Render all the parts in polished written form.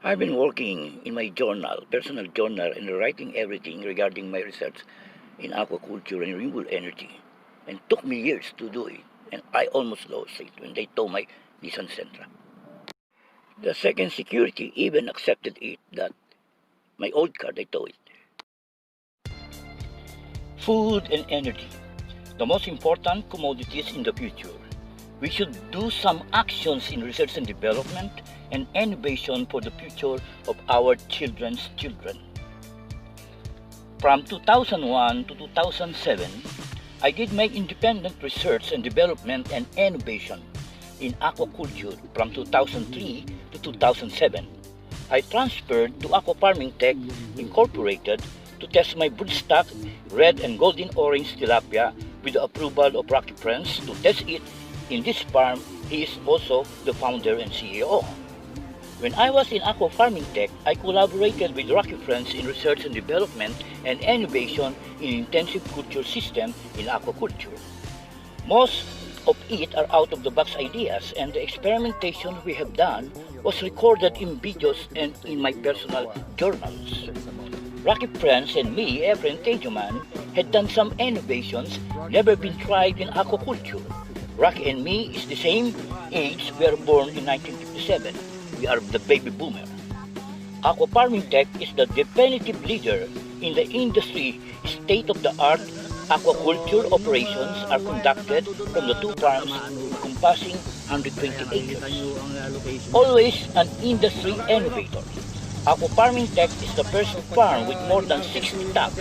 I've been working in my journal, personal journal, and writing everything regarding my research in aquaculture and renewable energy. And took me years to do it, and I almost lost it when they towed my Nissan Sentra. The second security even accepted it that my old car they towed it. Food and energy, the most important commodities in the future. We should do some actions in research and development and innovation for the future of our children's children. From 2001 to 2007, I did my independent research and development and innovation in aquaculture from 2003 to 2007. I transferred to Aqua Farming Tech Incorporated to test my broodstock red and golden orange tilapia with the approval of Rocky Friends to test it in this farm. He is also the founder and CEO. When I was in Aqua Farming Tech, I collaborated with Rocky Friends in research and development and innovation in intensive culture system in aquaculture. Most of it are out-of-the-box ideas, and the experimentation we have done was recorded in videos and in my personal journals. Rocky Friends and me, Efren Tadiaman, had done some innovations never been tried in aquaculture. Rocky and me is the same age. We are born in 1957. We are the baby boomer. Aqua Farming Tech is the definitive leader in the industry. State-of-the-art aquaculture operations are conducted from the two farms encompassing 120 acres. Always an industry innovator. Aqua Farming Tech is the first farm with more than 60 tanks,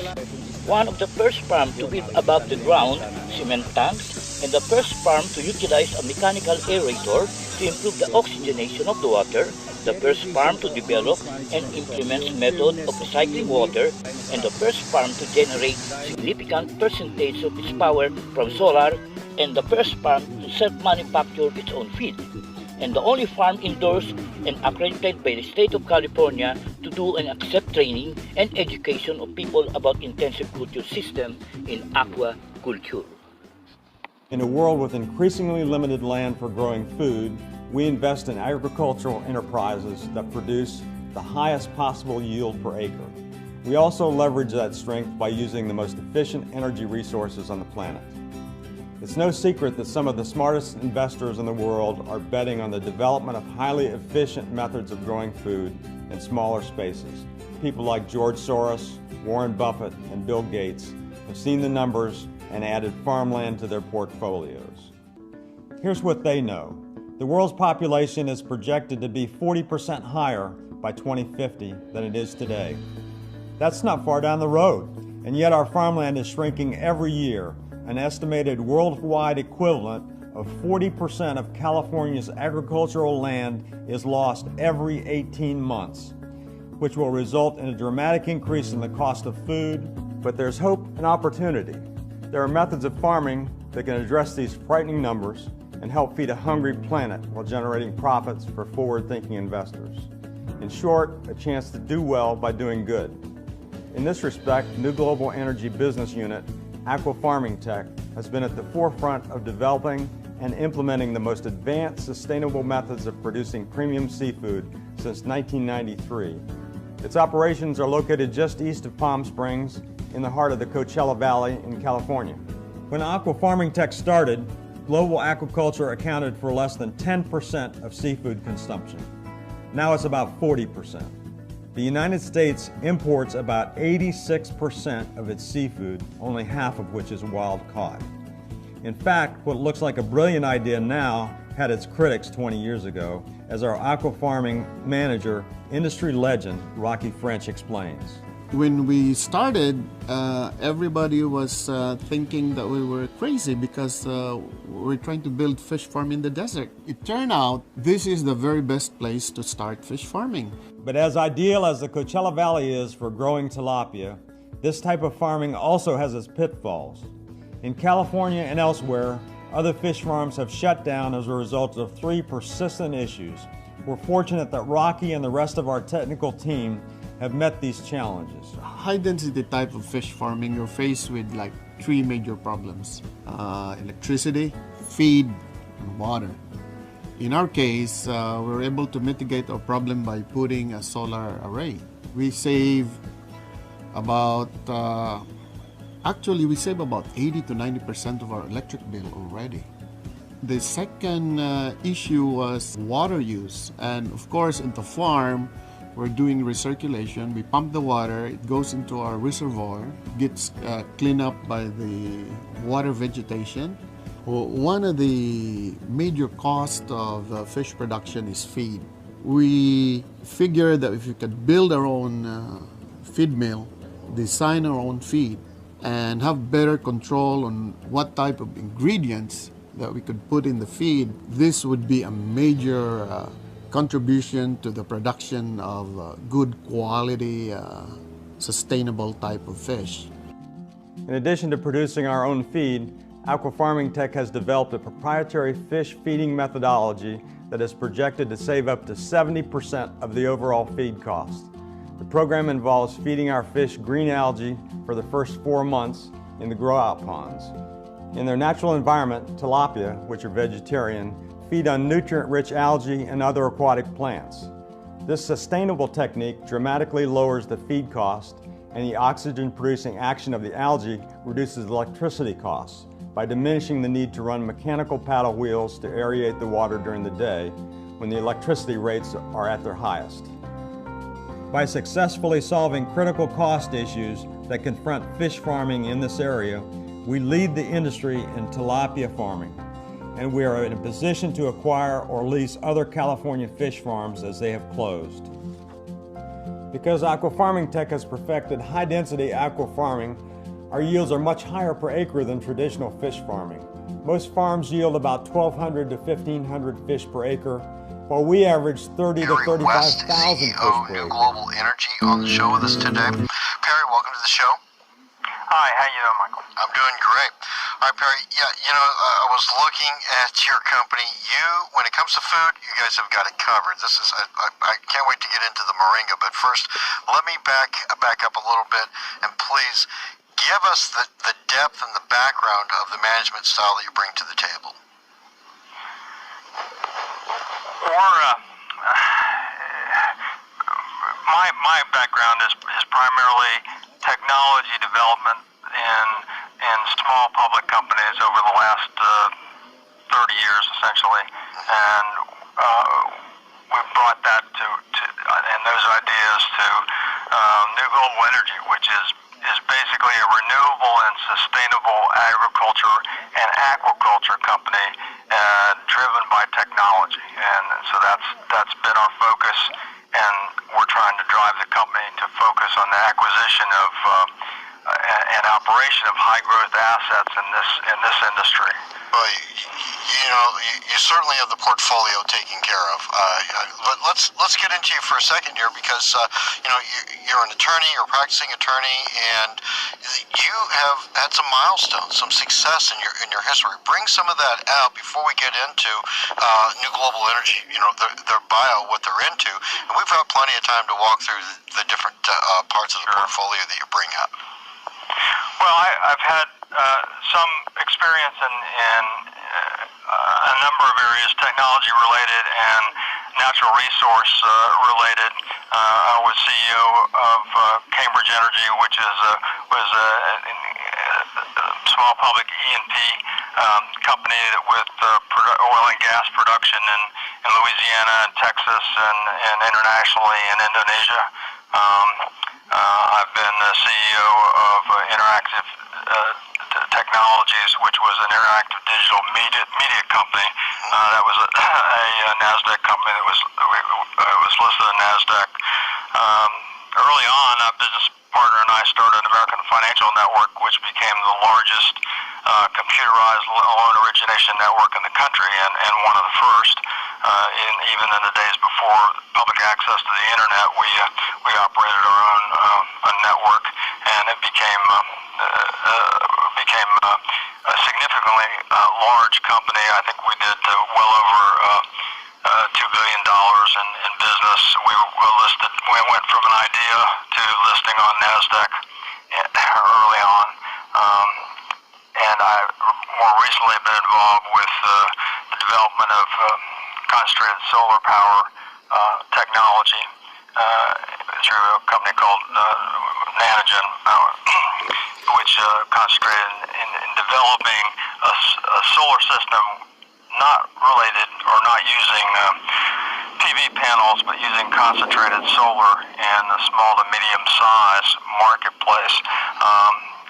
one of the first farms to build above the ground cement tanks, and the first farm to utilize a mechanical aerator to improve the oxygenation of the water, the first farm to develop and implement method of recycling water, and the first farm to generate significant percentage of its power from solar, and the first farm to self-manufacture its own feed, and the only farm endorsed and accredited by the state of California to do and accept training and education of people about intensive culture system in aquaculture. In a world with increasingly limited land for growing food, we invest in agricultural enterprises that produce the highest possible yield per acre. We also leverage that strength by using the most efficient energy resources on the planet. It's no secret that some of the smartest investors in the world are betting on the development of highly efficient methods of growing food in smaller spaces. People like George Soros, Warren Buffett, and Bill Gates have seen the numbers and added farmland to their portfolios. Here's what they know. The world's population is projected to be 40% higher by 2050 than it is today. That's not far down the road, and yet our farmland is shrinking every year. An estimated worldwide equivalent of 40% of California's agricultural land is lost every 18 months, which will result in a dramatic increase in the cost of food. But there's hope and opportunity. There are methods of farming that can address these frightening numbers and help feed a hungry planet while generating profits for forward-thinking investors. In short, a chance to do well by doing good. In this respect, New Global Energy Business Unit, Aqua Farming Tech, has been at the forefront of developing and implementing the most advanced sustainable methods of producing premium seafood since 1993. Its operations are located just east of Palm Springs, in the heart of the Coachella Valley in California. When Aqua Farming Tech started, global aquaculture accounted for less than 10% of seafood consumption. Now it's about 40%. The United States imports about 86% of its seafood, only half of which is wild caught. In fact, what looks like a brilliant idea now had its critics 20 years ago, as our aqua farming manager, industry legend Rocky French explains. When we started, everybody was thinking that we were crazy because we're trying to build fish farm in the desert. It turned out this is the very best place to start fish farming. But as ideal as the Coachella Valley is for growing tilapia, this type of farming also has its pitfalls. In California and elsewhere, other fish farms have shut down as a result of three persistent issues. We're fortunate that Rocky and the rest of our technical team have met these challenges. High density type of fish farming, you're faced with like three major problems. Electricity, feed, and water. In our case, we were able to mitigate our problem by putting a solar array. We save about, actually we save about 80 to 90% of our electric bill already. The second issue was water use. And of course, in the farm, we're doing recirculation. We pump the water, it goes into our reservoir, gets cleaned up by the water vegetation. Well, one of the major costs of fish production is feed. We figured that if we could build our own feed mill, design our own feed, and have better control on what type of ingredients that we could put in the feed, this would be a major contribution to the production of good quality, sustainable type of fish. In addition to producing our own feed, Aquafarming Tech has developed a proprietary fish feeding methodology that is projected to save up to 70% of the overall feed cost. The program involves feeding our fish green algae for the first 4 months in the grow-out ponds. In their natural environment, tilapia, which are vegetarian, feed on nutrient-rich algae and other aquatic plants. This sustainable technique dramatically lowers the feed cost, and the oxygen-producing action of the algae reduces electricity costs by diminishing the need to run mechanical paddle wheels to aerate the water during the day when the electricity rates are at their highest. By successfully solving critical cost issues that confront fish farming in this area, we lead the industry in tilapia farming, and we are in a position to acquire or lease other California fish farms as they have closed. Because Aquafarming Tech has perfected high-density aquafarming, our yields are much higher per acre than traditional fish farming. Most farms yield about 1,200 to 1,500 fish per acre, while we average 30 to 35,000 fish per acre. New Global Energy on the show with us today. Perry, welcome to the show. Hi, how you doing, Michael? I'm doing great. All right, Perry, I was looking at your company. When it comes to food, you guys have got it covered. I can't wait to get into the moringa, but first, let me back up a little bit, and please give us the depth and the background of the management style that you bring to the table. My background is primarily technology development in small public companies over the last 30 years, essentially, and we've brought that and those ideas to New Global Energy, which is basically a renewable and sustainable agriculture and aquaculture company driven by technology, and so that's been our focus, and we're trying to drive the company to focus on the acquisition of and operation of high growth assets in this industry. Well, you certainly have the portfolio taken care of. But let's get into you for a second here, because you're an attorney, you're a practicing attorney, and you have had some milestones, some success in your history. Bring some of that out before we get into New Global Energy. Their bio, what they're into, and we've got plenty of time to walk through the different parts of the portfolio that you bring up. Well, I've had some experience in a number of areas, technology related and natural resource related. I was CEO of Cambridge Energy, which was a small public E&P company with oil and gas production in Louisiana and Texas and internationally in Indonesia. I've been the CEO of Interactive Technologies, which was an interactive digital media company. That was a NASDAQ company that was listed on NASDAQ. Early on, a business partner and I started an American Financial Network, which became the largest computerized loan origination network in the country, and one of the first. Even in the days before public access to the internet, we operated our own network, and it became a significantly large company. I think we did well over $2 billion in business. We went from an idea to listing on NASDAQ early on, and I more recently have been involved with the development of concentrated solar power technology through a company called Nanogen, which concentrated in developing a solar system not related or not using PV panels, but using concentrated solar in a small to medium size marketplace.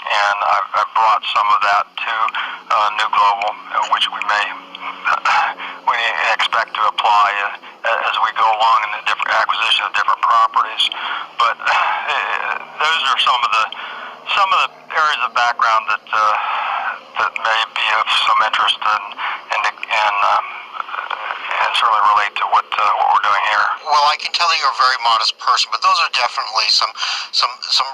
And I've brought some of that to New Global, which we expect to apply as we go along in the different acquisition of different properties. But those are some of the areas of background that may be of some interest and certainly relate to what we're doing here. Well, I can tell that you're a very modest person, but those are definitely some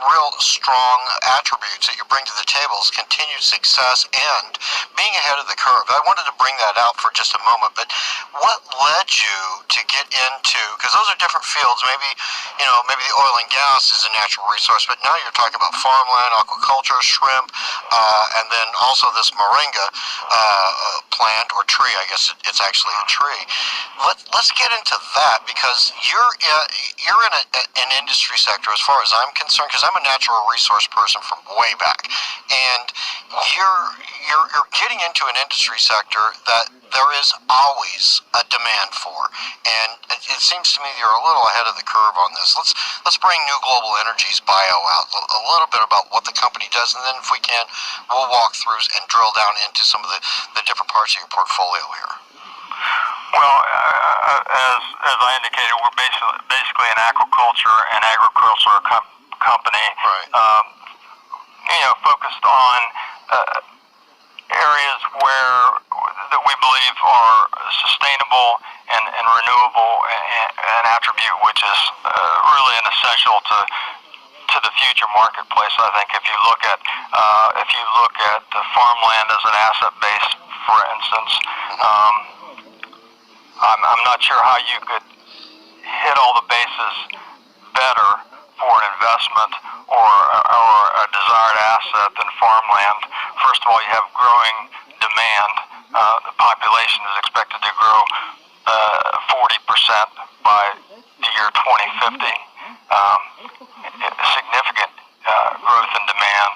real strong attributes that you bring to the table: is continued success and being ahead of the curve. I wanted to bring that out for just a moment, but what led you to get into, because those are different fields, maybe the oil and gas is a natural resource, but now you're talking about farmland, aquaculture, shrimp, and then also this moringa plant or tree. I guess it's actually a tree. Let's get into that, because you're in an industry sector, as far as I'm concerned, because I'm a natural resource person from way back, and you're getting into an industry sector that there is always a demand for, and it seems to me you're a little ahead of the curve on this. Let's bring New Global Energy's bio out a little bit about what the company does, and then if we can, we'll walk through and drill down into some of the different parts of your portfolio here. Well, as I indicated, we're basically an aquaculture and agriculture company, Right. Focused on areas that we believe are sustainable and renewable, an attribute which is really an essential to the future marketplace. I think if you look at the farmland as an asset base, for instance. I'm not sure how you could hit all the bases better for an investment or a desired asset than farmland. First of all, you have growing demand. The population is expected to grow 40% by the year 2050. Significant growth in demand.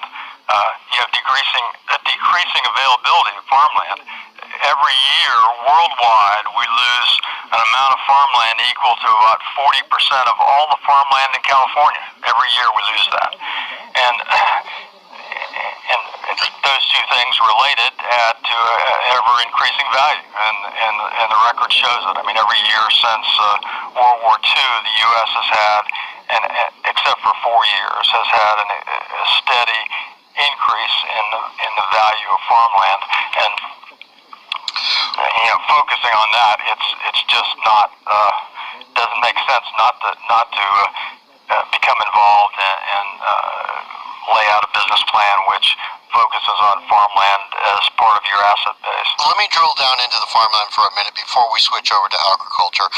You have a decreasing availability of farmland. Every year, worldwide, we lose an amount of farmland equal to about 40% of all the farmland in California. Every year we lose that. And those two things related add to ever-increasing value, and the record shows it. I mean, every year since World War II, the U.S. has had, except for 4 years, has had a steady increase in the value of farmland. And focusing on that, it's just not doesn't make sense not to become involved and lay out a business plan which focuses on farmland as part of your asset base. Let me drill down into the farmland for a minute before we switch over to agriculture.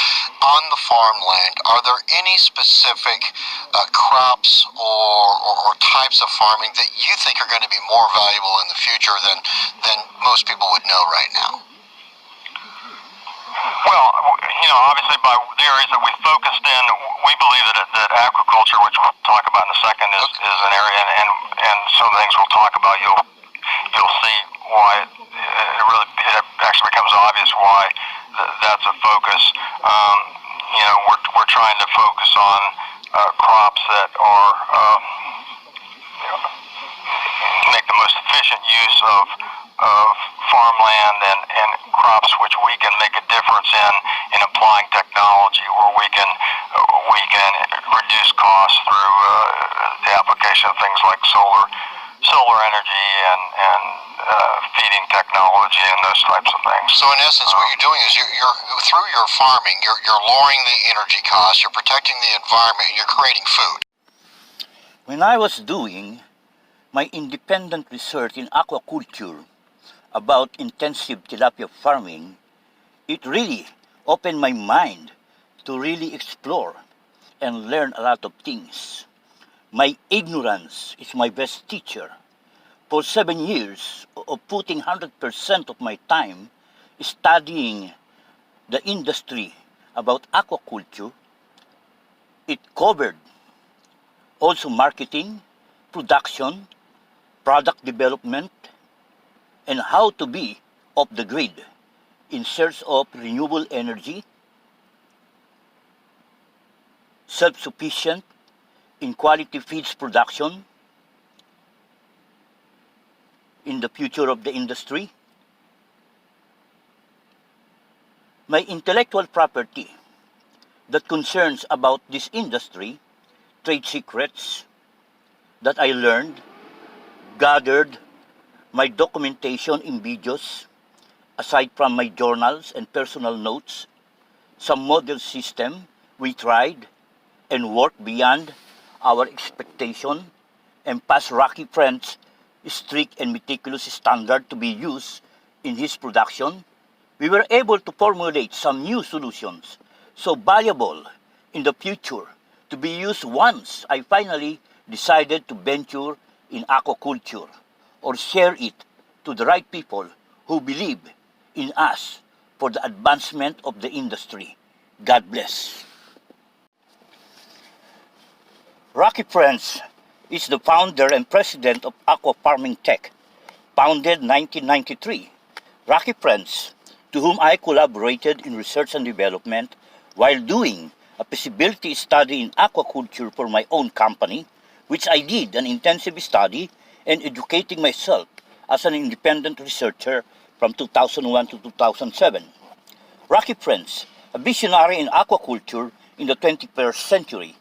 On the farmland, are there any specific crops or types of farming that you think are going to be more valuable in the future than most people would know right now? Well, obviously by the areas that we focused in, we believe that aquaculture, which we'll talk about in a second, is an area, and some of the things we'll talk about, you'll see why it actually becomes obvious why that's a focus. We're trying to focus on crops that are make the most efficient use of farmland and crops which we can make a difference in applying technology, where we can reduce costs through the application of things like solar energy and feeding technology and those types of things. So in essence, what you're doing is you're through your farming, you're lowering the energy costs, you're protecting the environment, and you're creating food. When I was doing my independent research in aquaculture about intensive tilapia farming, it really opened my mind to really explore and learn a lot of things. My ignorance is my best teacher. For 7 years of putting 100% of my time studying the industry about aquaculture, it covered also marketing, production, product development, and how to be off the grid in search of renewable energy, self-sufficient in quality feeds production in the future of the industry. My intellectual property that concerns about this industry, trade secrets that I learned, gathered, my documentation in videos, aside from my journals and personal notes, some model system we tried and worked beyond our expectation and passed Rocky Friend's strict and meticulous standard to be used in his production, we were able to formulate some new solutions so valuable in the future to be used once I finally decided to venture in aquaculture or share it to the right people who believe in us for the advancement of the industry. God bless. Rocky Friends is the founder and president of Aqua Farming Tech, founded 1993. Rocky Friends, to whom I collaborated in research and development while doing a feasibility study in aquaculture for my own company, which I did an intensive study and educating myself as an independent researcher from 2001 to 2007. Rocky Friends, a visionary in aquaculture in the 21st century,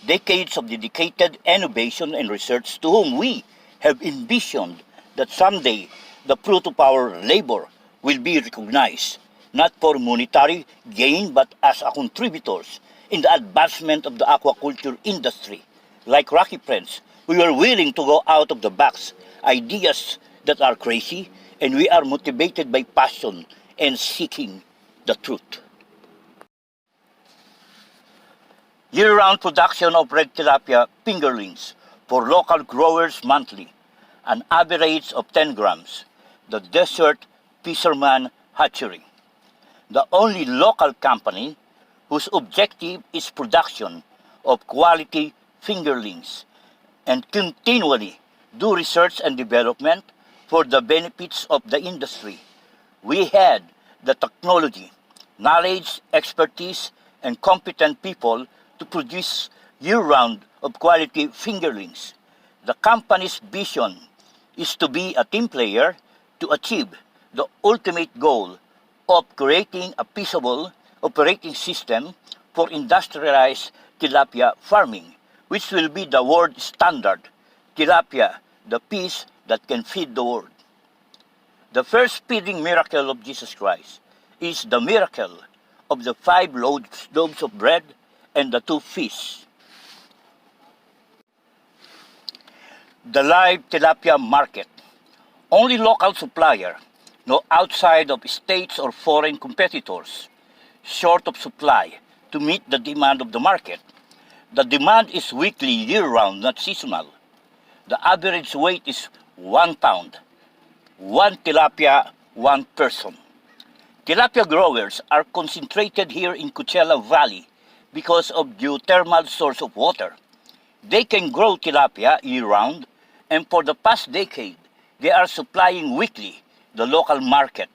decades of dedicated innovation and research to whom we have envisioned that someday the fruit of our labor will be recognized, not for monetary gain but as a contributors in the advancement of the aquaculture industry. Like Rocky Friends, we are willing to go out of the box, ideas that are crazy, and we are motivated by passion and seeking the truth. Year-round production of red tilapia fingerlings for local growers monthly, an average of 10 grams, the Desert Fisherman Hatchery, the only local company whose objective is production of quality fingerlings and continually do research and development for the benefits of the industry. We had the technology, knowledge, expertise, and competent people to produce year-round of quality fingerlings. The company's vision is to be a team player to achieve the ultimate goal of creating a feasible operating system for industrialized tilapia farming, which will be the world standard tilapia, the fish that can feed the world. The first feeding miracle of Jesus Christ is the miracle of the 5 loaves of bread and the 2 fish. The live tilapia market. Only local supplier, no outside of states or foreign competitors, short of supply to meet the demand of the market. The demand is weekly, year-round, not seasonal. The average weight is 1 pound. 1 tilapia, 1 person. Tilapia growers are concentrated here in Coachella Valley because of geothermal source of water. They can grow tilapia year-round, and for the past decade, they are supplying weekly the local market.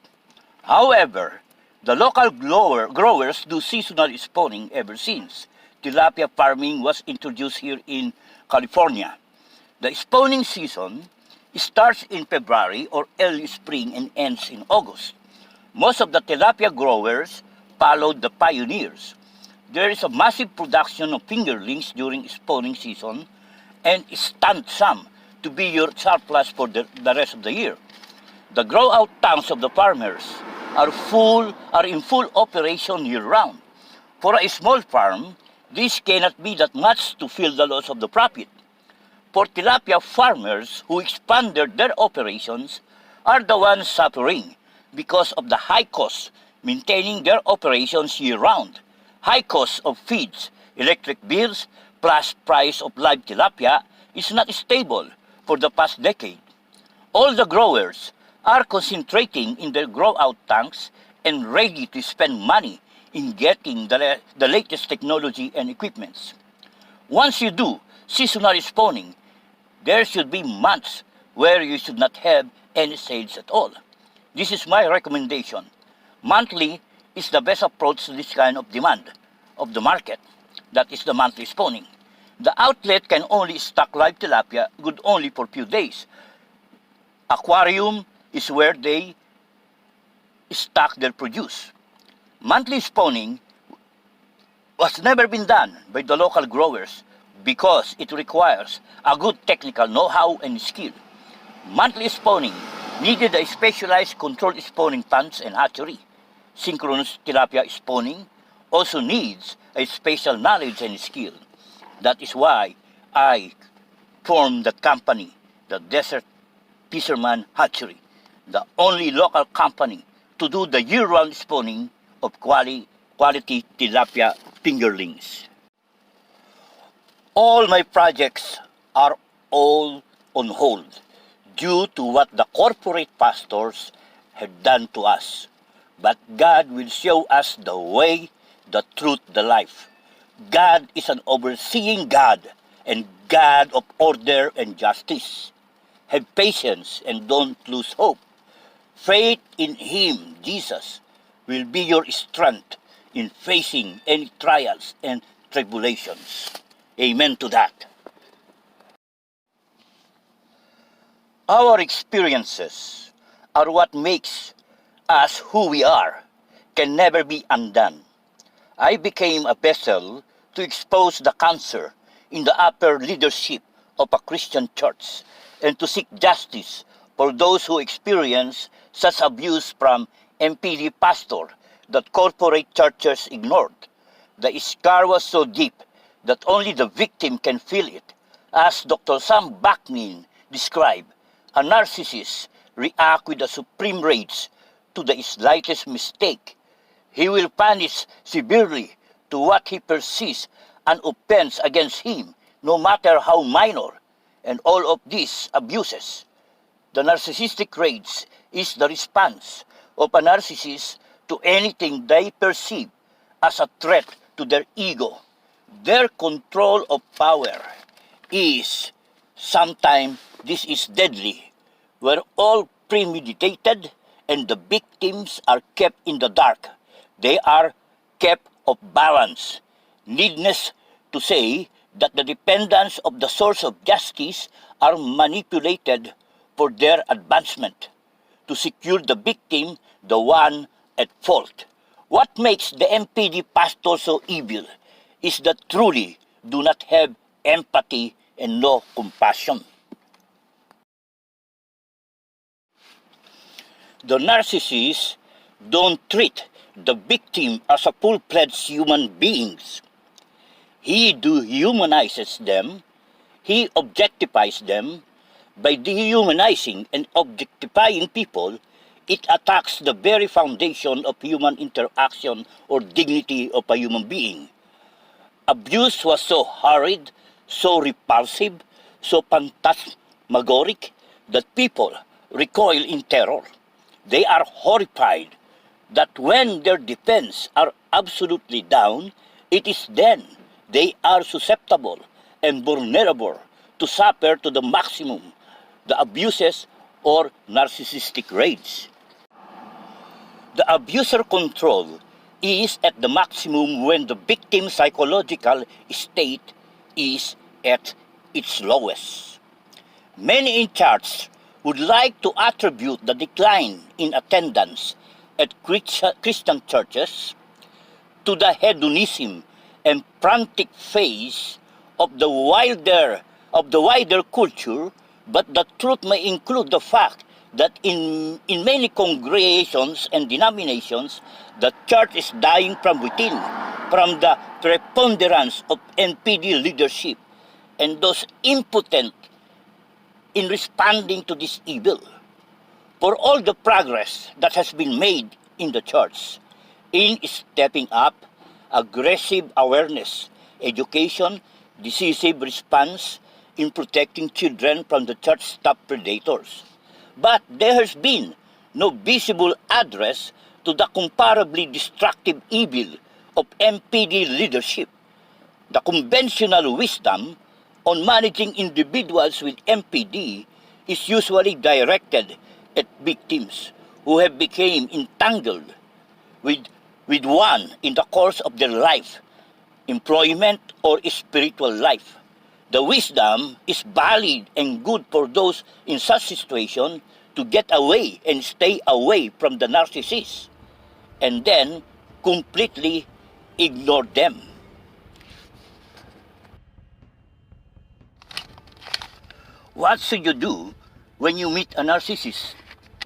However, the local growers do seasonal spawning ever since tilapia farming was introduced here in California. The spawning season starts in February or early spring and ends in August. Most of the tilapia growers followed the pioneers. There is a massive production of fingerlings during spawning season and stand some to be your surplus for the rest of the year. The grow-out tanks of the farmers are in full operation year-round. For a small farm, this cannot be that much to fill the loss of the profit. For tilapia farmers who expanded their operations are the ones suffering because of the high cost maintaining their operations year-round, high cost of feeds, electric bills, plus price of live tilapia is not stable for the past decade. All the growers are concentrating in their grow-out tanks and ready to spend money in getting the latest technology and equipments. Once you do seasonal spawning, there should be months where you should not have any sales at all. This is my recommendation. Monthly is the best approach to this kind of demand of the market. That is the monthly spawning. The outlet can only stock live tilapia good only for few days. Aquarium is where they stock their produce. Monthly spawning was never been done by the local growers because it requires a good technical know-how and skill. Monthly spawning needed a specialized controlled spawning ponds and hatchery. Synchronous tilapia spawning also needs a special knowledge and skill. That is why I formed the company, the Desert Fisherman Hatchery, the only local company to do the year-round spawning of quality tilapia fingerlings. All my projects are all on hold due to what the corporate pastors have done to us. But God will show us the way, the truth, the life. God is an overseeing God and God of order and justice. Have patience and don't lose hope. Faith in Him, Jesus, will be your strength in facing any trials and tribulations. Amen to that. Our experiences are what makes us who we are, can never be undone. I became a vessel to expose the cancer in the upper leadership of a Christian church and to seek justice for those who experience such abuse from MPD pastor that corporate churches ignored. The scar was so deep that only the victim can feel it. As Dr. Sam Backman described, a narcissist reacts with a supreme rage to the slightest mistake. He will punish severely to what he perceives an offense against him, no matter how minor, and all of these abuses. The narcissistic rage is the response of a narcissist to anything they perceive as a threat to their ego. Their control of power is sometimes this is deadly, where all premeditated and the victims are kept in the dark. They are kept off balance. Needless to say that the dependents of the source of justice are manipulated for their advancement to secure the victim, the one at fault. What makes the MPD pastor so evil is that truly do not have empathy and no compassion. The narcissists don't treat the victim as a full-fledged human beings. He dehumanizes them, he objectifies them. By dehumanizing and objectifying people, it attacks the very foundation of human interaction or dignity of a human being. Abuse was so horrid, so repulsive, so phantasmagoric that people recoil in terror. They are horrified that when their defense are absolutely down, it is then they are susceptible and vulnerable to suffer to the maximum the abuses or narcissistic rage. The abuser control is at the maximum when the victim's psychological state is at its lowest. Many in charge would like to attribute the decline in attendance at Christian churches to the hedonism and frantic phase of the wider culture, but the truth may include the fact that in many congregations and denominations, the church is dying from within, from the preponderance of NPD leadership and those impotent in responding to this evil. For all the progress that has been made in the church, in stepping up, aggressive awareness, education, decisive response in protecting children from the church top predators. But there has been no visible address to the comparably destructive evil of MPD leadership. The conventional wisdom on managing individuals with MPD is usually directed at victims who have become entangled with one in the course of their life, employment, or spiritual life. The wisdom is valid and good for those in such situation to get away and stay away from the narcissist and then completely ignore them. What should you do when you meet a narcissist?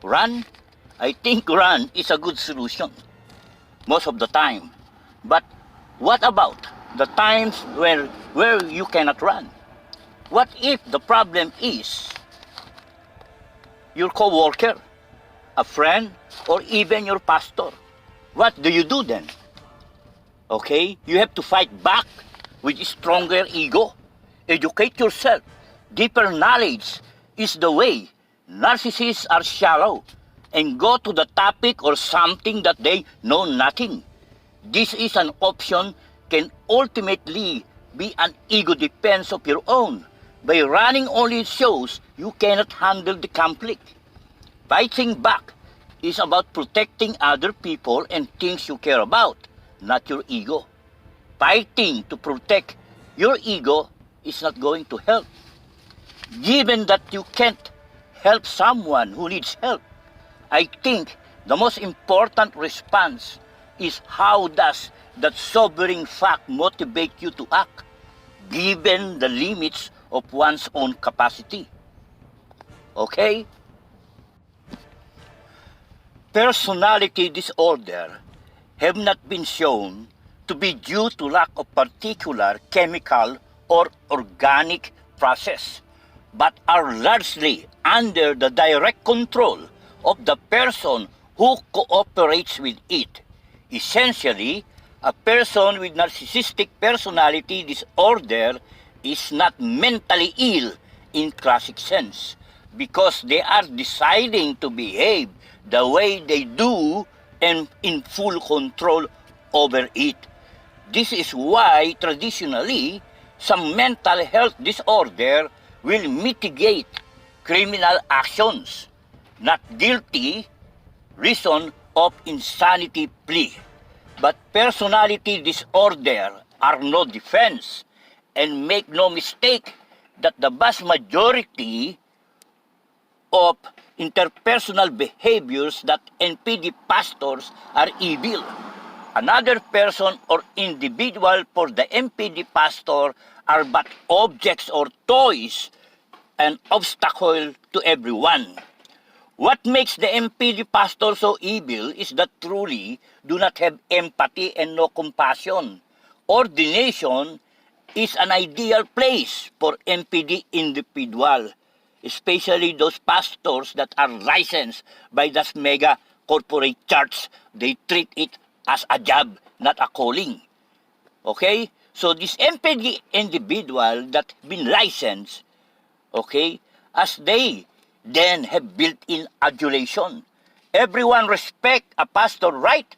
Run? I think run is a good solution most of the time. But what about the times where you cannot run? What if the problem is your co-worker, a friend, or even your pastor? What do you do then? Okay, you have to fight back with a stronger ego. Educate yourself. Deeper knowledge is the way. Narcissists are shallow and go to the topic or something that they know nothing. This is an option can ultimately be an ego defense of your own. By running only shows you cannot handle the conflict. Fighting back is about protecting other people and things you care about, not your ego. Fighting to protect your ego is not going to help. Given that you can't help someone who needs help, I think the most important response is how does that sobering fact motivate you to act, given the limits of one's own capacity. Okay? Personality disorder have not been shown to be due to lack of particular chemical or organic process, but are largely under the direct control of the person who cooperates with it. Essentially, a person with narcissistic personality disorder is not mentally ill in classic sense because they are deciding to behave the way they do and in full control over it. This is why traditionally some mental health disorder will mitigate criminal actions, not guilty reason of insanity plea. But personality disorder are no defense, and make no mistake that the vast majority of interpersonal behaviors that NPD pastors are evil. Another person or individual for the NPD pastor are but objects or toys, an obstacle to everyone. What makes the MPD pastor so evil is that truly do not have empathy and no compassion. Ordination is an ideal place for MPD individual, especially those pastors that are licensed by this mega corporate church. They treat it as a job, not a calling. Okay? So this MPD individual that been licensed, okay, as they then have built-in adulation. Everyone respect a pastor, right?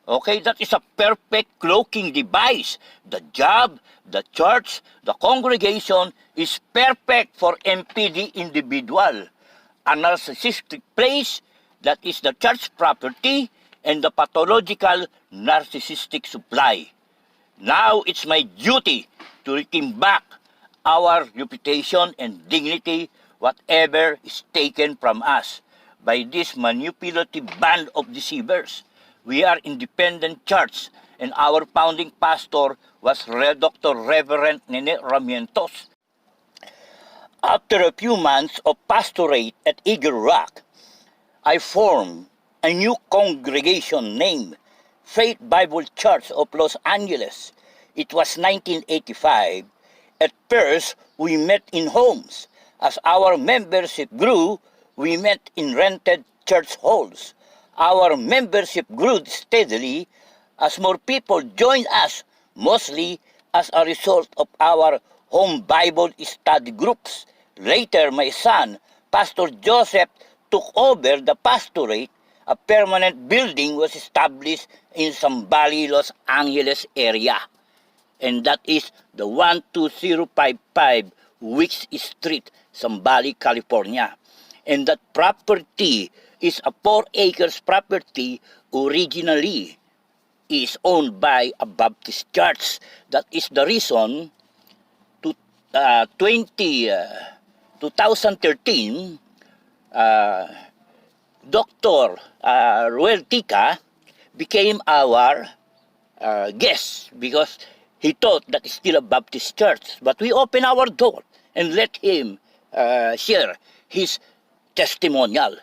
Okay, that is a perfect cloaking device. The job, the church, the congregation is perfect for MPD individual. A narcissistic place that is the church property and the pathological narcissistic supply. Now it's my duty to retain back our reputation and dignity, whatever is taken from us by this manipulative band of deceivers. We are independent church, and our founding pastor was Dr. Reverend Nene Ramientos. After a few months of pastorate at Eagle Rock, I formed a new congregation named Faith Bible Church of Los Angeles. It was 1985. At first, we met in homes. As our membership grew, we met in rented church halls. Our membership grew steadily as more people joined us, mostly as a result of our home Bible study groups. Later, my son, Pastor Joseph, took over the pastorate a permanent building was established in Zambali, Los Angeles area. And that is the 12055 Wicks Street, Zambali, California. And that property is a 4 acres property originally is owned by a Baptist church. That is the reason to 2013, Dr. Ruel Tica became our guest because he thought that it's still a Baptist church. But we opened our door and let him share his testimonial,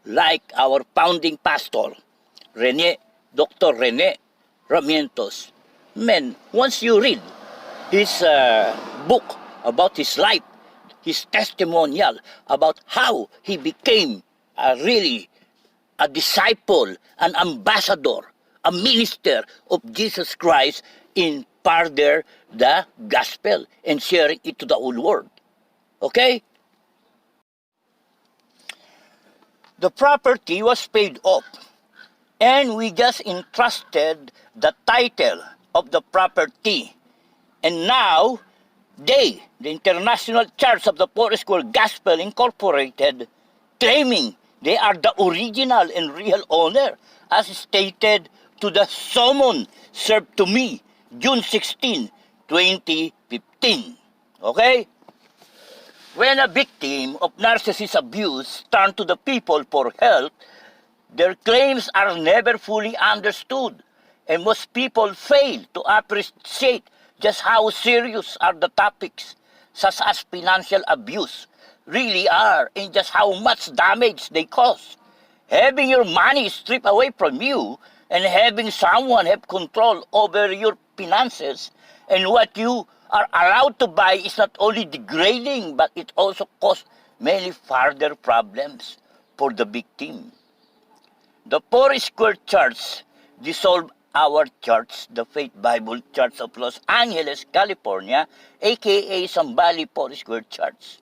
like our founding pastor, Dr. Rene Ramientos. Man, once you read his book about his life, his testimonial about how he became really a disciple, an ambassador, a minister of Jesus Christ in further the gospel and sharing it to the whole world. Okay? The property was paid off, and we just entrusted the title of the property. And now, the International Church of the Foursquare Gospel Incorporated, claiming they are the original and real owner, as stated to the summon served to me June 16, 2015. Okay? When a victim of narcissist abuse turns to the people for help, their claims are never fully understood, and most people fail to appreciate just how serious are the topics, such as financial abuse, really are, and just how much damage they cause. Having your money stripped away from you and having someone have control over your finances and what you are allowed to buy is not only degrading, but it also causes many further problems for the victim. The Foursquare Church dissolved our church, the Faith Bible Church of Los Angeles, California, aka Zambali Foursquare Church.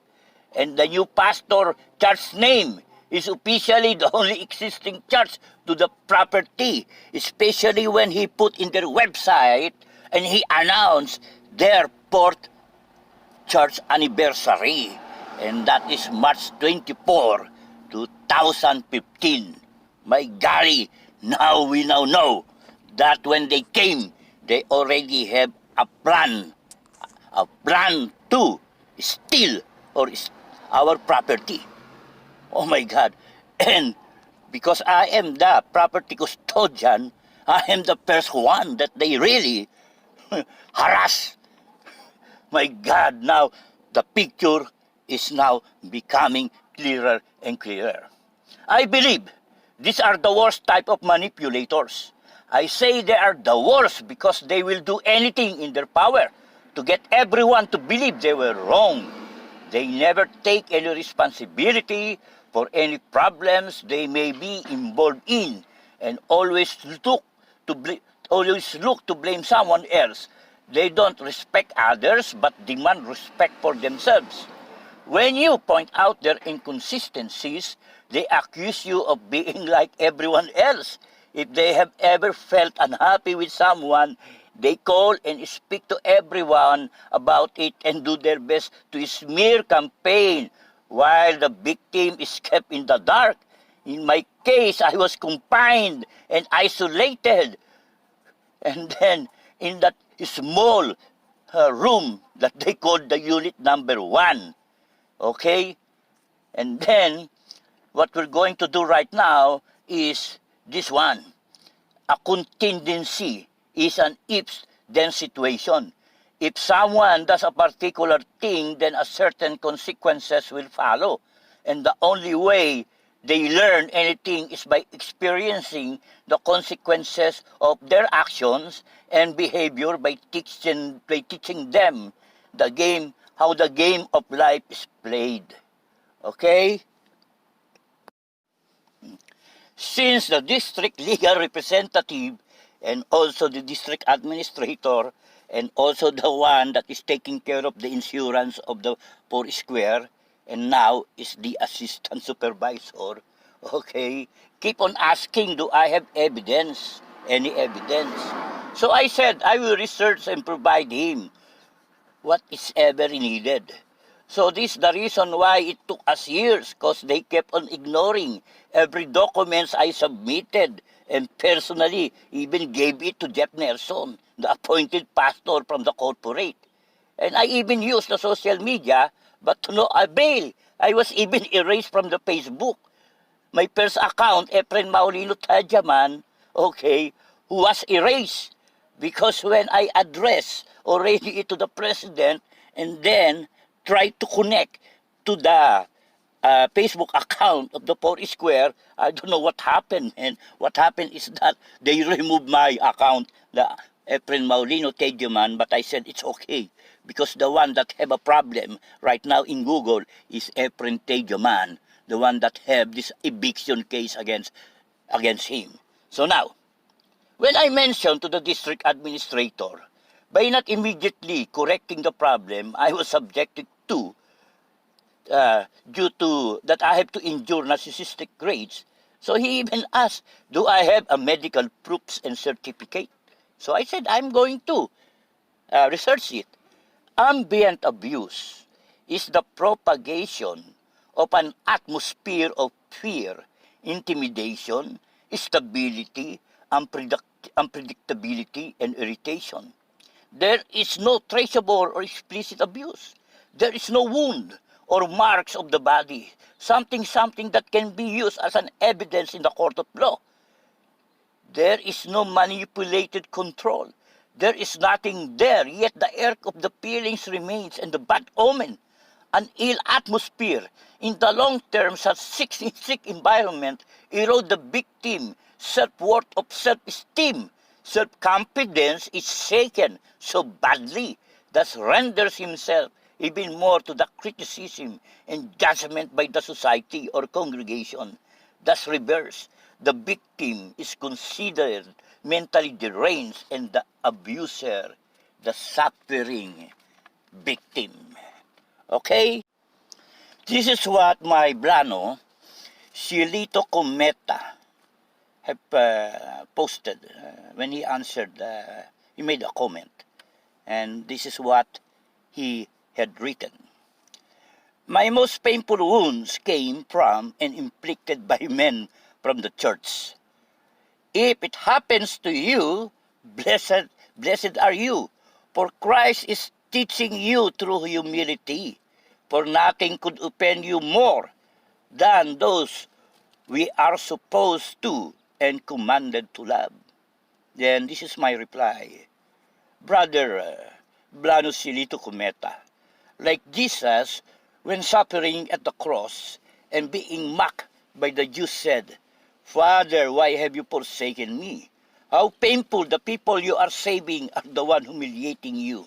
And the new pastor church name is officially the only existing church to the property, especially when he put in their website and he announced their 4th church anniversary, and that is March 24, 2015. My golly, now we now know that when they came, they already have a plan to steal our property. Oh my God. And because I am the property custodian, I am the first one that they really harass. My God, now the picture is now becoming clearer and clearer. I believe these are the worst type of manipulators. I say they are the worst because they will do anything in their power to get everyone to believe they were wrong. They never take any responsibility for any problems they may be involved in, and always look to blame someone else. They don't respect others but demand respect for themselves. When you point out their inconsistencies, they accuse you of being like everyone else. If they have ever felt unhappy with someone, they call and speak to everyone about it and do their best to smear campaign while the victim is kept in the dark. In my case, I was confined and isolated. And then in that small room that they called the unit number 1. Okay? And then what we're going to do right now is this one. A contingency is an if-then situation. If someone does a particular thing, then a certain consequences will follow. And the only way they learn anything is by experiencing the consequences of their actions and behavior by teaching them the game, how the game of life is played. Okay? Since the district legal representative and also the district administrator and also the one that is taking care of the insurance of the Foursquare and now is the assistant supervisor, Okay, keep on asking, do I have evidence? Any evidence? So I said, I will research and provide him what is ever needed. So this is the reason why it took us years, because they kept on ignoring every documents I submitted, and personally even gave it to Jeff Nelson, the appointed pastor from the corporate. And I even used the social media, but to no avail. I was even erased from the Facebook. My first account, Efren Maulino Tadiaman, okay, who was erased because when I addressed already it to the president and then tried to connect to the Facebook account of the Four Square, I don't know what happened. And what happened is that they removed my account, the Efren Maulino Tadiaman, but I said it's okay because the one that have a problem right now in Google is Efren Tadiaman, the one that have this eviction case against him. So now, when I mentioned to the district administrator, by not immediately correcting the problem, I was subjected to, due to that I have to endure narcissistic grades. So he even asked, do I have a medical proofs and certificate? So I said, I'm going to research it. Ambient abuse is the propagation of an atmosphere of fear, intimidation, instability, unpredictability, and irritation. There is no traceable or explicit abuse. There is no wound or marks of the body, something that can be used as an evidence in the court of law. There is no manipulated control. There is nothing there, yet the air of the feelings remains and the bad omen. An ill atmosphere in the long term, such sick environment erode the victim self-worth of self-esteem. Self-confidence is shaken so badly that renders himself even more to the criticism and judgment by the society or congregation. Thus reverse, the victim is considered mentally deranged and the abuser, the suffering victim. Okay? This is what my Blano, Silito Cometa, have posted when he answered, he made a comment. And this is what he had written. My most painful wounds came from and inflicted by men from the church. If it happens to you, blessed are you, for Christ is teaching you through humility, for nothing could offend you more than those we are supposed to and commanded to love. Then this is my reply. Brother Blano Silito Cometa, like Jesus, when suffering at the cross and being mocked by the Jews said, Father, why have you forsaken me? How painful the people you are saving are the one humiliating you.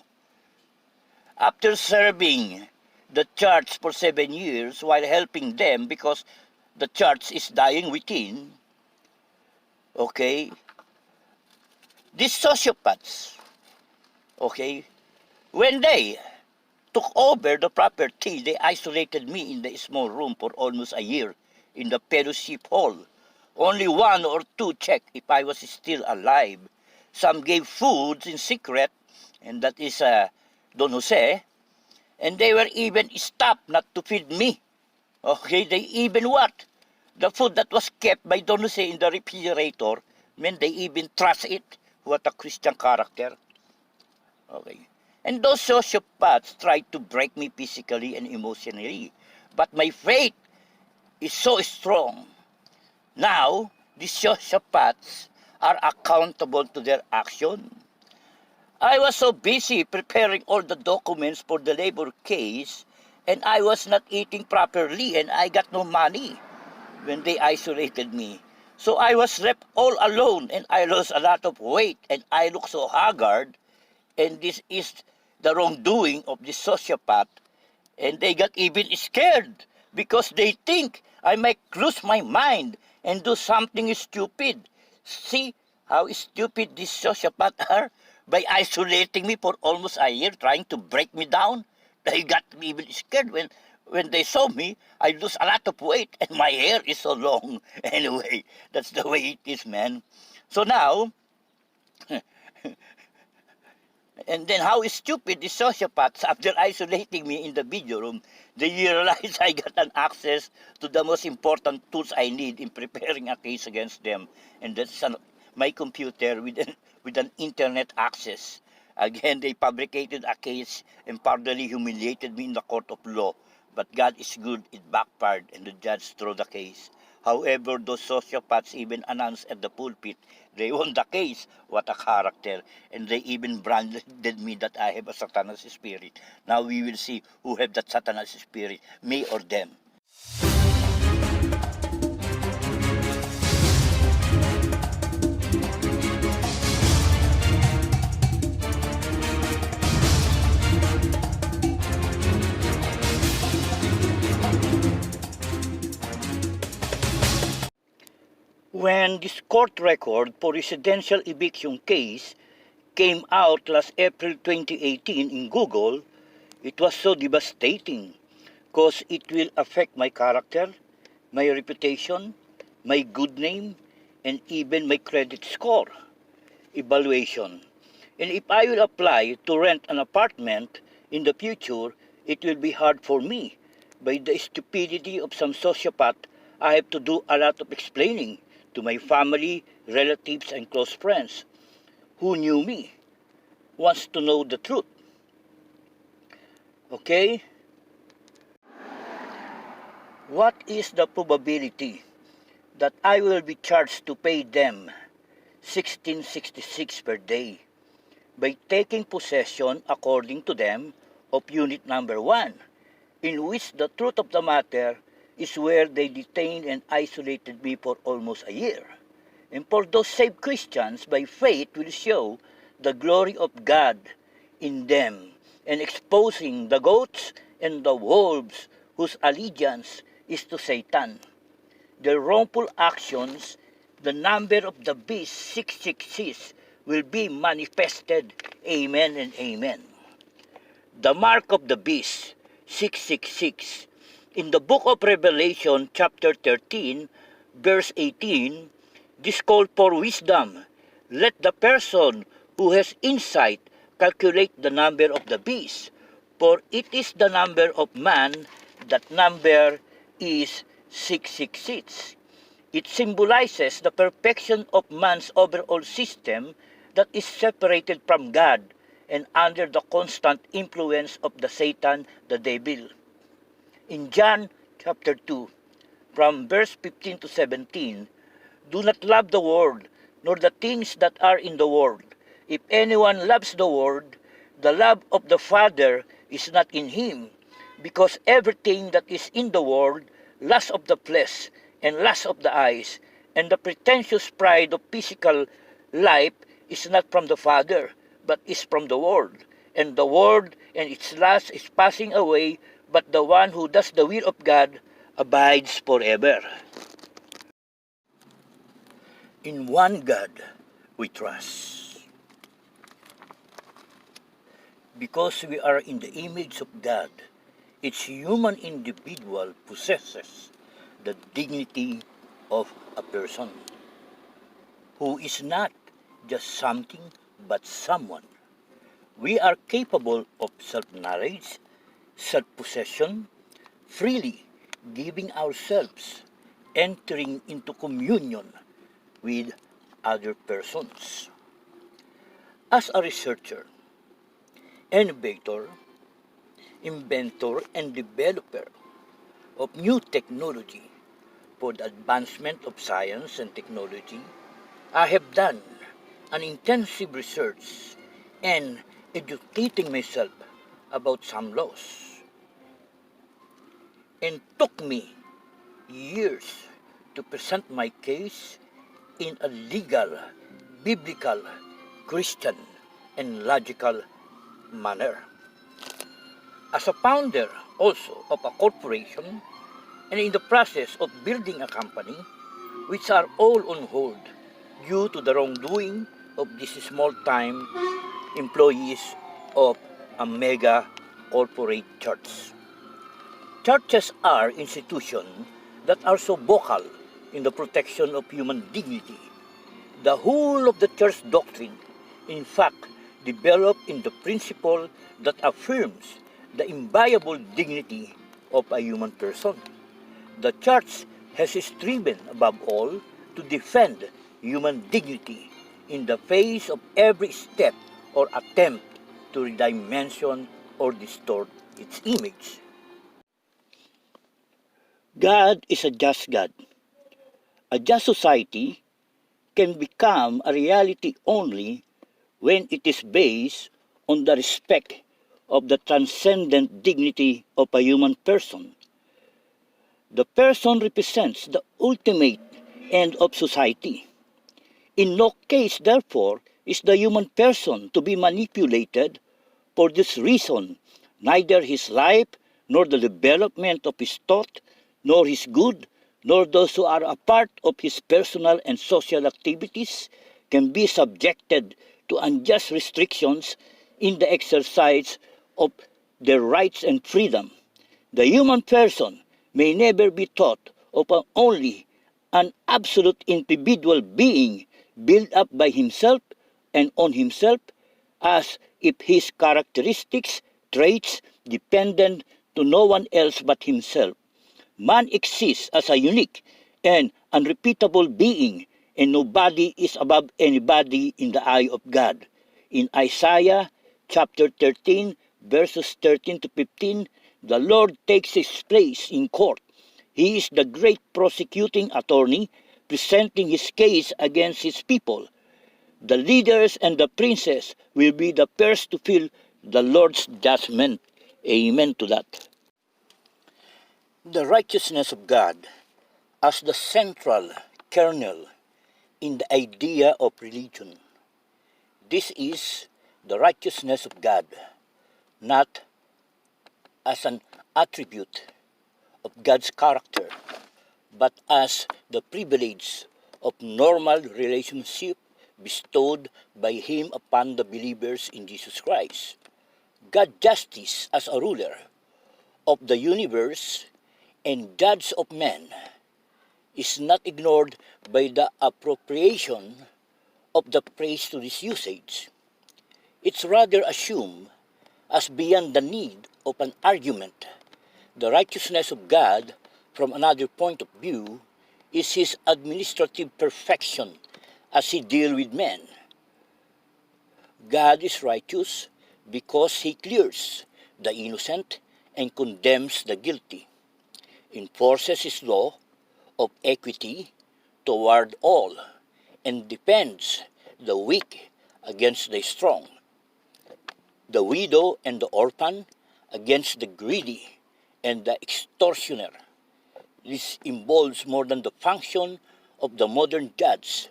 After serving the church for 7 years while helping them because the church is dying within, okay, these sociopaths, okay, when they took over the property, they isolated me in the small room for almost a year in the fellowship hall. Only 1 or 2 checked if I was still alive. Some gave foods in secret, and that is Don Jose, and they were even stopped not to feed me. Okay, they even what? The food that was kept by Don Jose in the refrigerator, mean they even trust it. What a Christian character. Okay. And those sociopaths tried to break me physically and emotionally. But my faith is so strong. Now, these sociopaths are accountable to their action. I was so busy preparing all the documents for the labor case, and I was not eating properly, and I got no money when they isolated me. So I was left all alone, and I lost a lot of weight, and I look so haggard, and this is the wrongdoing of the sociopath, and they got even scared because they think I might lose my mind and do something stupid. See how stupid these sociopaths are? By isolating me for almost a year, trying to break me down. They got me even scared when when they saw me, I lose a lot of weight and my hair is so long. Anyway, that's the way it is, man. So now, and then how stupid the sociopaths, after isolating me in the video room, they realize I got an access to the most important tools I need in preparing a case against them. And that's my computer with an internet access. Again, they fabricated a case and partly humiliated me in the court of law. But God is good, it backfired, and the judge threw the case. However, those sociopaths even announced at the pulpit they won the case. What a character. And they even branded me that I have a Satanás spirit. Now we will see who have that Satanás spirit, me or them. When this court record for residential eviction case came out last April 2018 in Google, it was so devastating because it will affect my character, my reputation, my good name, and even my credit score evaluation. And if I will apply to rent an apartment in the future, it will be hard for me. By the stupidity of some sociopath, I have to do a lot of explaining to my family, relatives, and close friends who knew me, wants to know the truth. Okay? What is the probability that I will be charged to pay them $16.66 per day by taking possession, according to them, of unit number 1, in which the truth of the matter is where they detained and isolated me for almost a year. And for those saved Christians, by faith will show the glory of God in them, and exposing the goats and the wolves whose allegiance is to Satan. Their wrongful actions, the number of the beast 666 will be manifested. Amen and amen. The mark of the beast 666. In the book of Revelation, chapter 13, verse 18, this call for wisdom. Let the person who has insight calculate the number of the beast, for it is the number of man, that number is 666. It symbolizes the perfection of man's overall system that is separated from God and under the constant influence of the Satan, the devil. In John chapter 2, from verse 15 to 17, do not love the world, nor the things that are in the world. If anyone loves the world, the love of the Father is not in him, because everything that is in the world, lust of the flesh, and lust of the eyes, and the pretentious pride of physical life is not from the Father, but is from the world. And the world and its lust is passing away, but the one who does the will of God abides forever. In one God we trust. Because we are in the image of God, each human individual possesses the dignity of a person who is not just something but someone. We are capable of self-knowledge, self-possession, freely giving ourselves, entering into communion with other persons. As a researcher, innovator, inventor, and developer of new technology for the advancement of science and technology, I have done an intensive research and educating myself about some laws. And took me years to present my case in a legal, biblical, Christian, and logical manner. As a founder also of a corporation, and in the process of building a company, which are all on hold due to the wrongdoing of these small-time employees of a mega corporate church. Churches are institutions that are so vocal in the protection of human dignity. The whole of the church doctrine, in fact, developed in the principle that affirms the inviolable dignity of a human person. The church has striven above all to defend human dignity in the face of every step or attempt to redimension or distort its image. God is a just God. A just society can become a reality only when it is based on the respect of the transcendent dignity of a human person. The person represents the ultimate end of society. In no case, therefore, is the human person to be manipulated. For this reason, neither his life, nor the development of his thought, nor his good, nor those who are a part of his personal and social activities can be subjected to unjust restrictions in the exercise of their rights and freedom. The human person may never be thought of only an absolute individual being built up by himself and on himself, as if his characteristics, traits, depended to no one else but himself. Man exists as a unique and unrepeatable being, and nobody is above anybody in the eye of God. In Isaiah chapter 13, verses 13 to 15, the Lord takes his place in court. He is the great prosecuting attorney, presenting his case against his people. The leaders and the princes will be the first to feel the Lord's judgment. Amen to that. The righteousness of God as the central kernel in the idea of religion. This is the righteousness of God, not as an attribute of God's character, but as the privilege of normal relationship bestowed by Him upon the believers in Jesus Christ. God's justice as a ruler of the universe and judge of men is not ignored by the appropriation of the praise to this usage. It's rather assumed as beyond the need of an argument. The righteousness of God, from another point of view, is His administrative perfection as He deals with men. God is righteous because He clears the innocent and condemns the guilty, enforces His law of equity toward all, and defends the weak against the strong, the widow and the orphan against the greedy and the extortioner. This involves more than the function of the modern judge,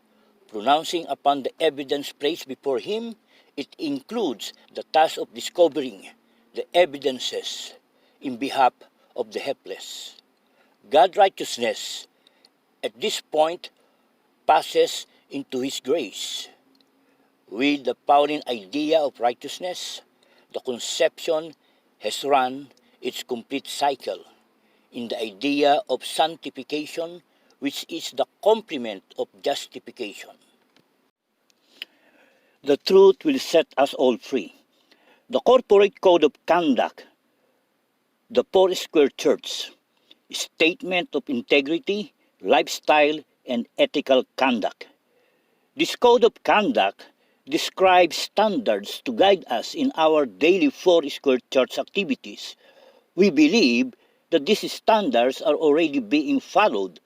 pronouncing upon the evidence placed before him. It includes the task of discovering the evidences in behalf of the helpless. God's righteousness at this point passes into His grace. With the Pauline idea of righteousness, the conception has run its complete cycle in the idea of sanctification, which is the complement of justification. The truth will set us all free. The corporate code of conduct, the Four Square Church, statement of integrity, lifestyle, and ethical conduct. This code of conduct describes standards to guide us in our daily Four Square Church activities. We believe that these standards are already being followed.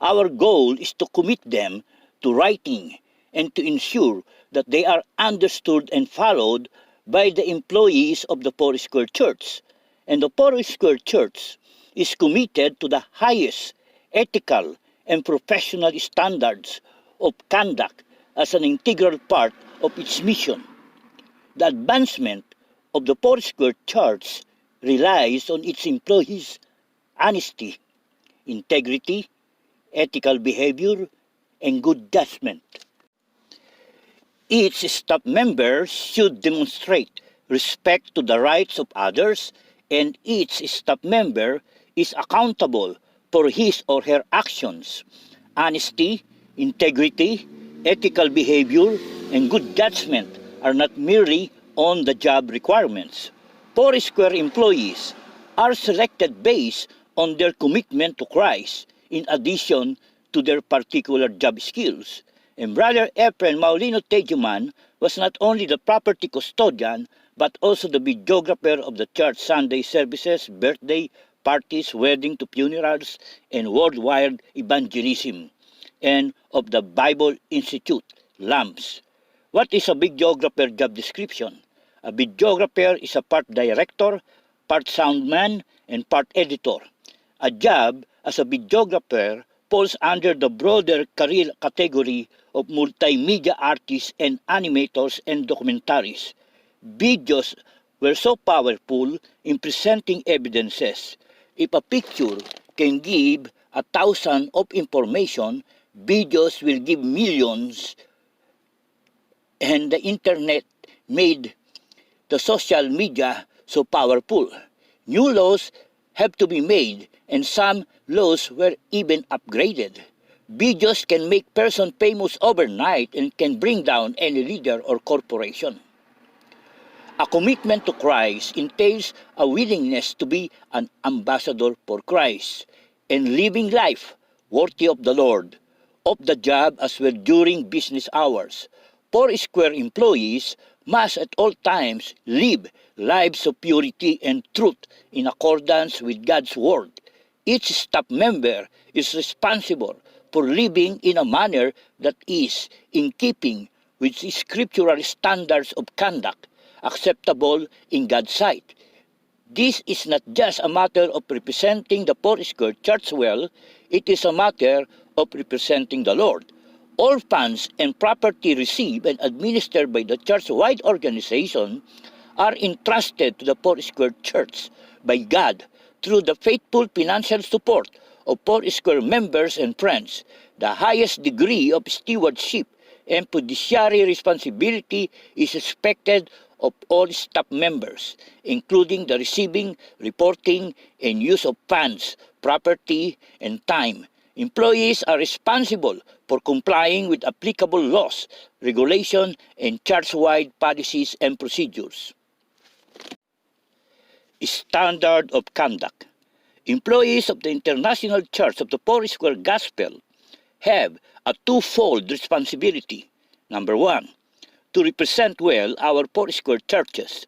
Our goal is to commit them to writing and to ensure that they are understood and followed by the employees of the Four Square Church. And the Four Square Church is committed to the highest ethical and professional standards of conduct as an integral part of its mission. The advancement of the Four Square Church relies on its employees' honesty, integrity, ethical behavior, and good judgment. Each staff member should demonstrate respect to the rights of others, and each staff member is accountable for his or her actions. Honesty, integrity, ethical behavior, and good judgment are not merely on-the-job requirements. Foursquare employees are selected based on their commitment to Christ in addition to their particular job skills. And Brother Efren Maulino Tadiaman was not only the property custodian but also the videographer of the church Sunday services, birthday parties, wedding to funerals, and worldwide evangelism, and of the Bible Institute, LAMPS. What is a videographer job description? A videographer is a part director, part soundman, and part editor. A job as a videographer falls under the broader career category of multimedia artists and animators and documentaries. Videos were so powerful in presenting evidences. If a picture can give 1,000 of information, videos will give millions, and the internet made the social media so powerful. New laws have to be made, and some laws were even upgraded. Videos can make person famous overnight and can bring down any leader or corporation. A commitment to Christ entails a willingness to be an ambassador for Christ and living life worthy of the Lord, of the job as well during business hours. Foursquare employees must at all times live lives of purity and truth in accordance with God's Word. Each staff member is responsible for living in a manner that is in keeping with scriptural standards of conduct acceptable in God's sight. This is not just a matter of representing the Foursquare Church well, it is a matter of representing the Lord. All funds and property received and administered by the church-wide organization are entrusted to the Foursquare Church by God through the faithful financial support of Foursquare members and friends. The highest degree of stewardship and fiduciary responsibility is expected of all staff members, including the receiving, reporting, and use of funds, property, and time. Employees are responsible for complying with applicable laws, regulations, and church-wide policies and procedures. Standard of conduct. Employees of the International Church of the Foursquare Gospel have a twofold responsibility. Number one, to represent well our Foursquare churches,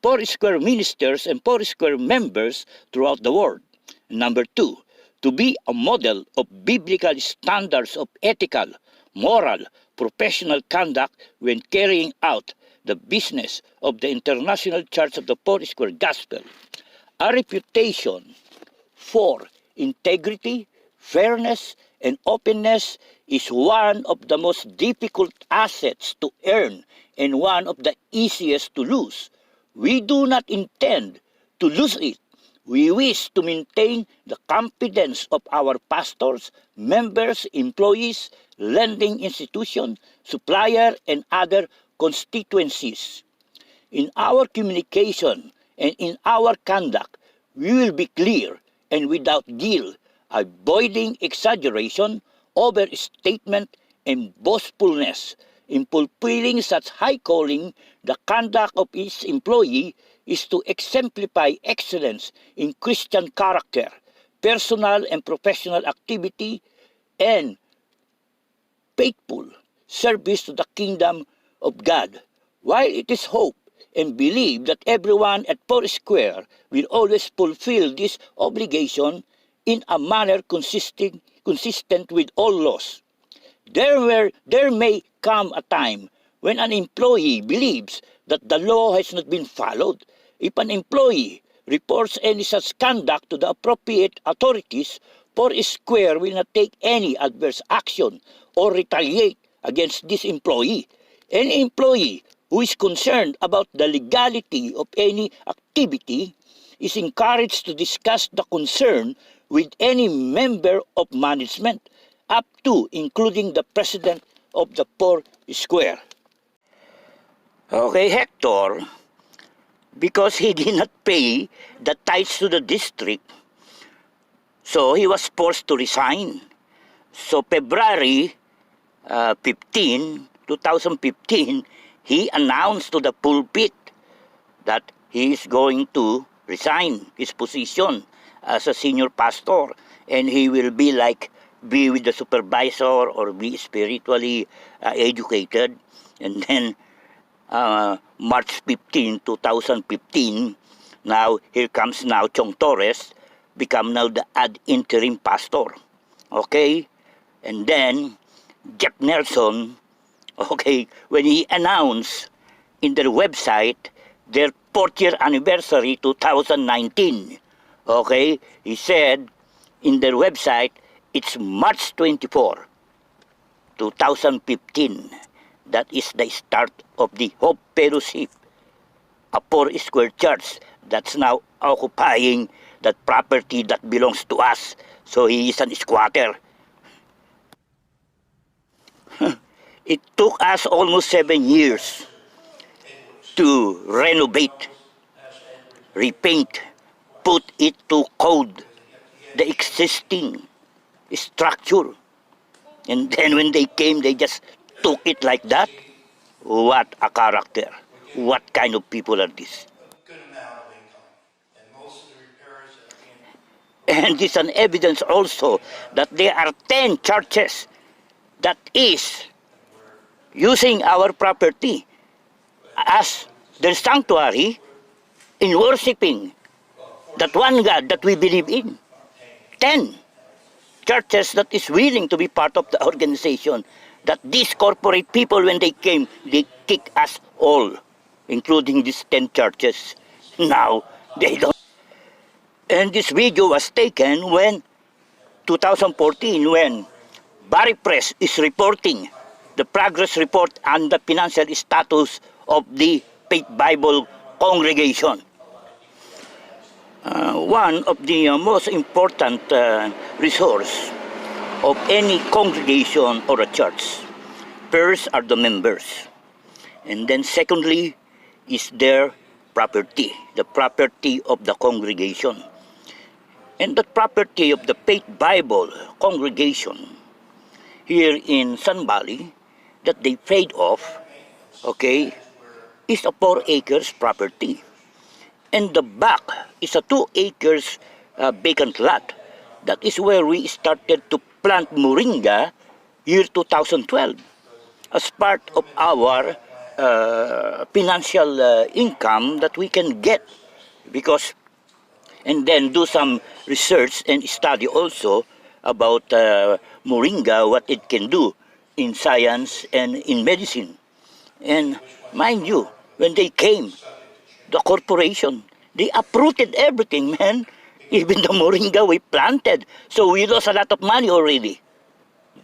Foursquare ministers, and Foursquare members throughout the world. Number two, to be a model of biblical standards of ethical, moral, professional conduct when carrying out the business of the International Church of the Foursquare Gospel. A reputation for integrity, fairness, and openness is one of the most difficult assets to earn and one of the easiest to lose. We do not intend to lose it. We wish to maintain the confidence of our pastors, members, employees, lending institutions, suppliers, and other constituencies. In our communication and in our conduct, we will be clear and without guilt, avoiding exaggeration, overstatement, and boastfulness. In fulfilling such high calling, the conduct of each employee is to exemplify excellence in Christian character, personal and professional activity, and faithful service to the kingdom of God. While it is hope and believe that everyone at Foursquare will always fulfill this obligation in a manner consistent with all laws. There may come a time when an employee believes that the law has not been followed. If an employee reports any such conduct to the appropriate authorities, Foursquare will not take any adverse action or retaliate against this employee. Any employee who is concerned about the legality of any activity is encouraged to discuss the concern with any member of management, up to including the president of the Foursquare. Okay, Hector, because he did not pay the tithes to the district, So he was forced to resign. So February 15, 2015, he announced to the pulpit that he is going to resign his position as a senior pastor, and he will be with the supervisor or be spiritually educated. And then March 15, 2015, now here comes now Chong Torres, become now the ad interim pastor. Okay? And then Jeff Nelson, okay, when he announced in their website their 4th year anniversary 2019, okay, he said in their website it's March 24, 2015. That is the start of the Hope Fellowship, a 4-square church that's now occupying that property that belongs to us. So he is a squatter. It took us almost 7 years to renovate, repaint, put it to code, the existing structure. And then when they came, they just took it like that. What a character. What kind of people are these? And it's an evidence also that there are 10 churches that is using our property as their sanctuary in worshiping that one God that we believe in. 10 churches that is willing to be part of the organization, that these corporate people, when they came, they kick us all, including these 10 churches. Now, they don't. And this video was taken when 2014, when Barry Press is reporting the progress report on the financial status of the Faith Bible congregation. One of the most important resource of any congregation or a church, first are the members, and then secondly is their property, the property of the congregation. And the property of the Faith Bible congregation here in Sun Valley that they paid off, okay, is a 4 acres property. And the back is a 2 acres vacant lot. That is where we started to plant moringa year 2012 as part of our financial income that we can get, because and then do some research and study also about moringa, what it can do in science and in medicine. And mind you, when they came, the corporation, they uprooted everything, man. Even the moringa we planted. So we lost a lot of money already.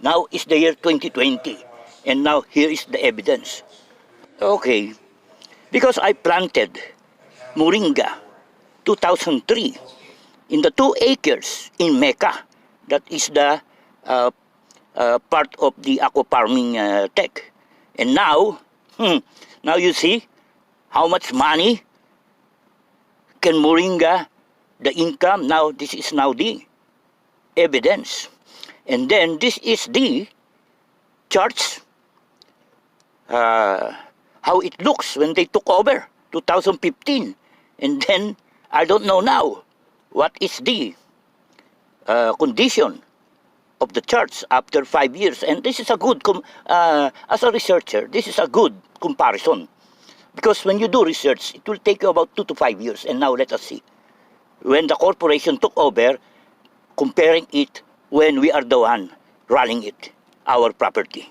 Now is the year 2020. And now here is the evidence. Okay, because I planted moringa 2003 in the 2 acres in Mecca. That is the part of the aqua farming tech. And now, now you see how much money can moringa, the income. Now this is now the evidence. And then this is the charts, how it looks when they took over 2015. And then I don't know now what is the condition of the church after 5 years. And this is a good, as a researcher, this is a good comparison. Because when you do research, it will take you about 2 to 5 years. And now let us see. When the corporation took over, comparing it when we are the one running it, our property.